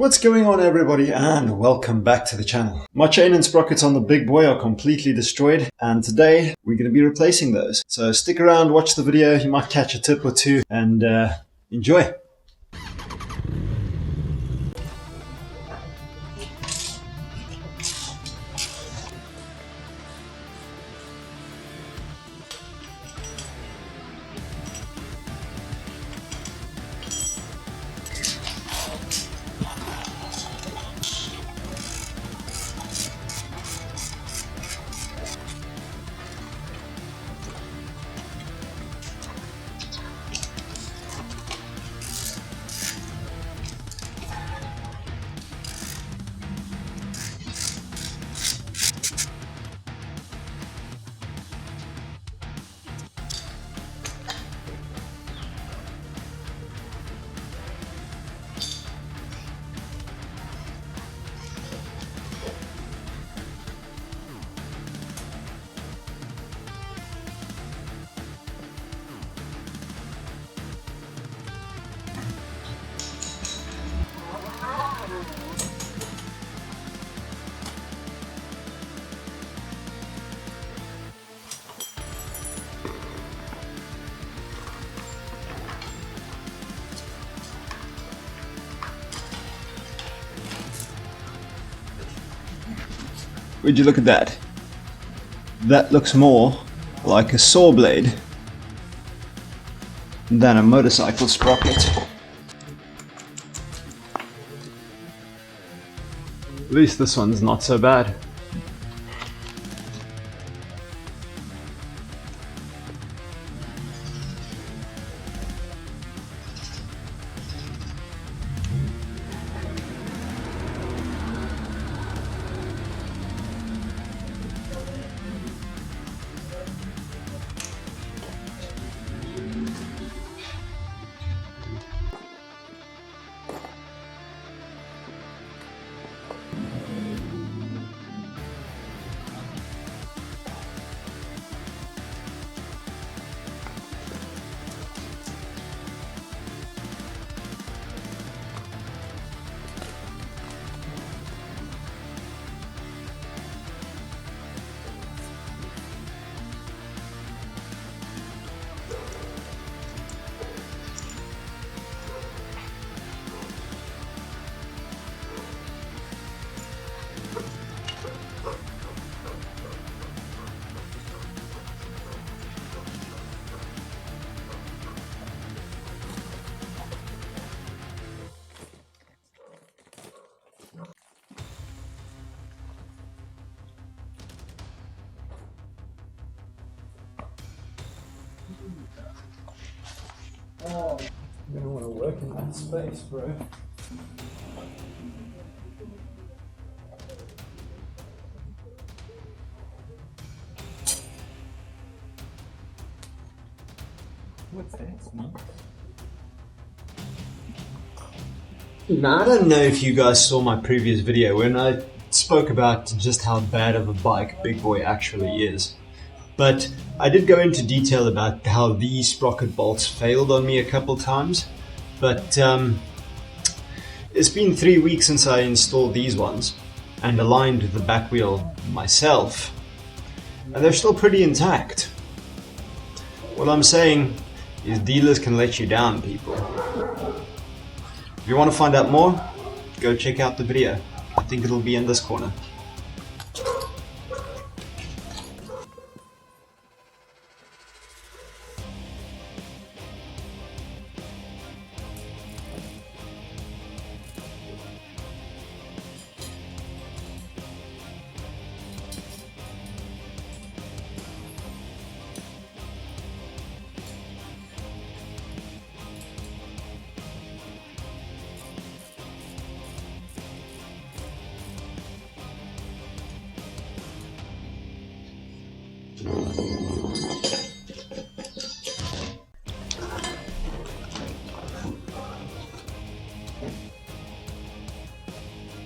What's going on, everybody, and welcome back to the channel. My chain and sprockets on the big boy are completely destroyed, and today we're going to be replacing those. So stick around, watch the video, you might catch a tip or two, and enjoy. Would you look at that? That looks more like a saw blade than a motorcycle sprocket. At least this one's not so bad. Oh, you don't want to work in that space, bro. What's that, man? Now, I don't know if you guys saw my previous video when I spoke about just how bad of a bike Big Boy actually is. But I did go into detail about how these sprocket bolts failed on me a couple times. But it's been 3 weeks since I installed these ones and aligned the back wheel myself. And they're still pretty intact. What I'm saying is dealers can let you down, people. If you want to find out more, go check out the video. I think it'll be in this corner.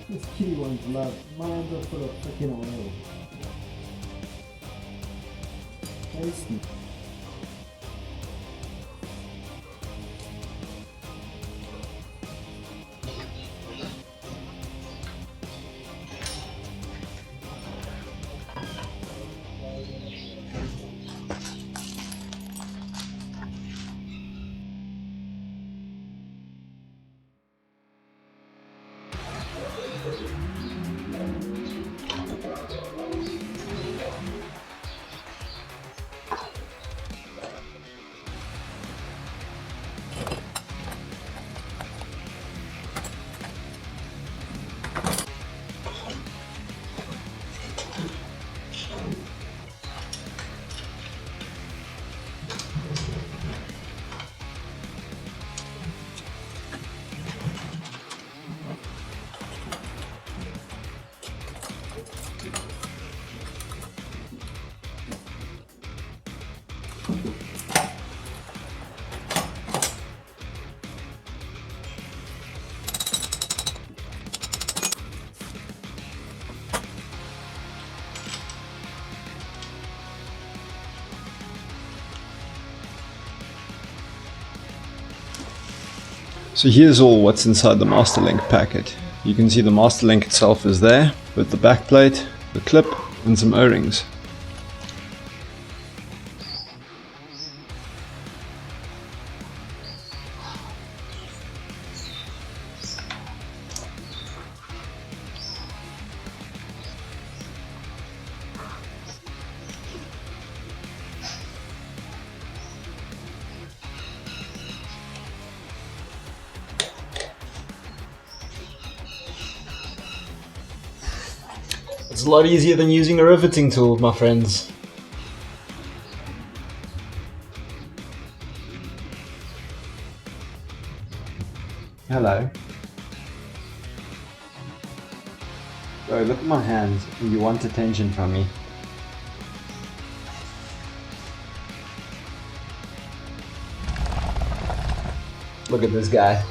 This kitty one's love. Mine's are full of freaking oil. Tasty. So here's all what's inside the master link packet. You can see the master link itself is there, with the backplate, the clip, and some O-rings. It's a lot easier than using a riveting tool, my friends. Hello. Bro, look at my hands. You want attention from me. Look at this guy.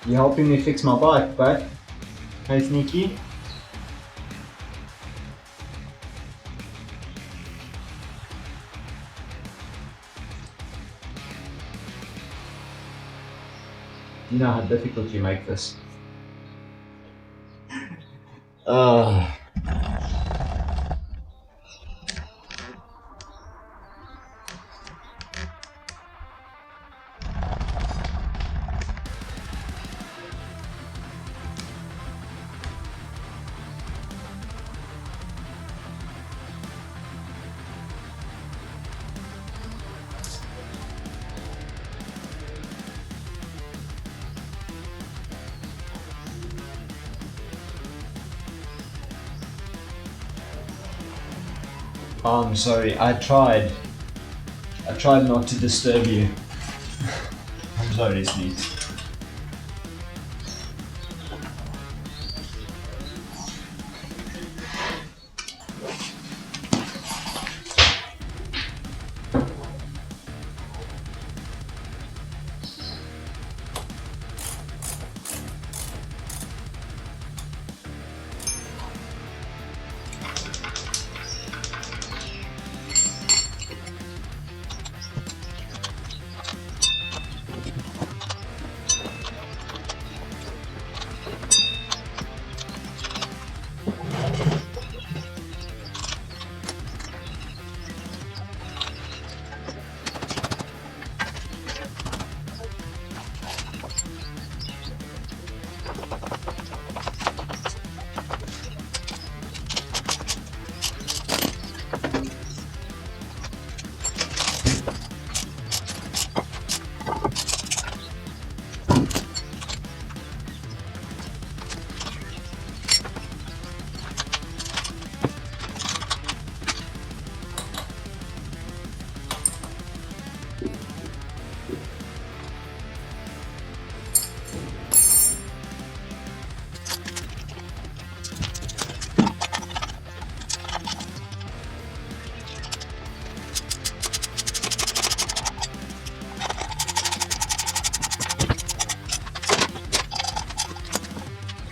You helping me fix my bike, bud? Hey, Sneaky? You know how difficult you make this. I'm sorry, I tried not to disturb you. I'm sorry, Sneak.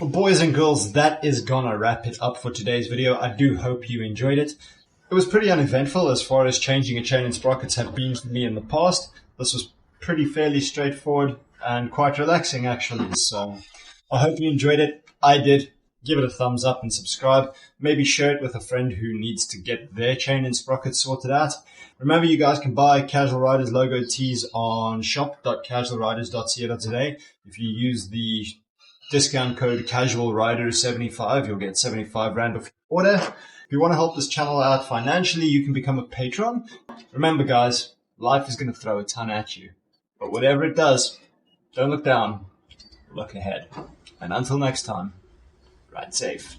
Boys and girls, that is gonna wrap it up for today's video. I do hope you enjoyed it. It was pretty uneventful as far as changing a chain in Sprockets have been for me in the past. This was pretty fairly straightforward and quite relaxing actually. So I hope you enjoyed it. I did. give it a thumbs up and subscribe. Maybe share it with a friend who needs to get their chain and sprockets sorted out. Remember, you guys can buy Casual Riders logo tees on shop.casualriders.co.za. If you use the discount code CasualRiders75, you'll get 75 Rand off your order. If you want to help this channel out financially, you can become a patron. Remember, guys, life is going to throw a ton at you. But whatever it does, don't look down, look ahead. And until next time, ride safe.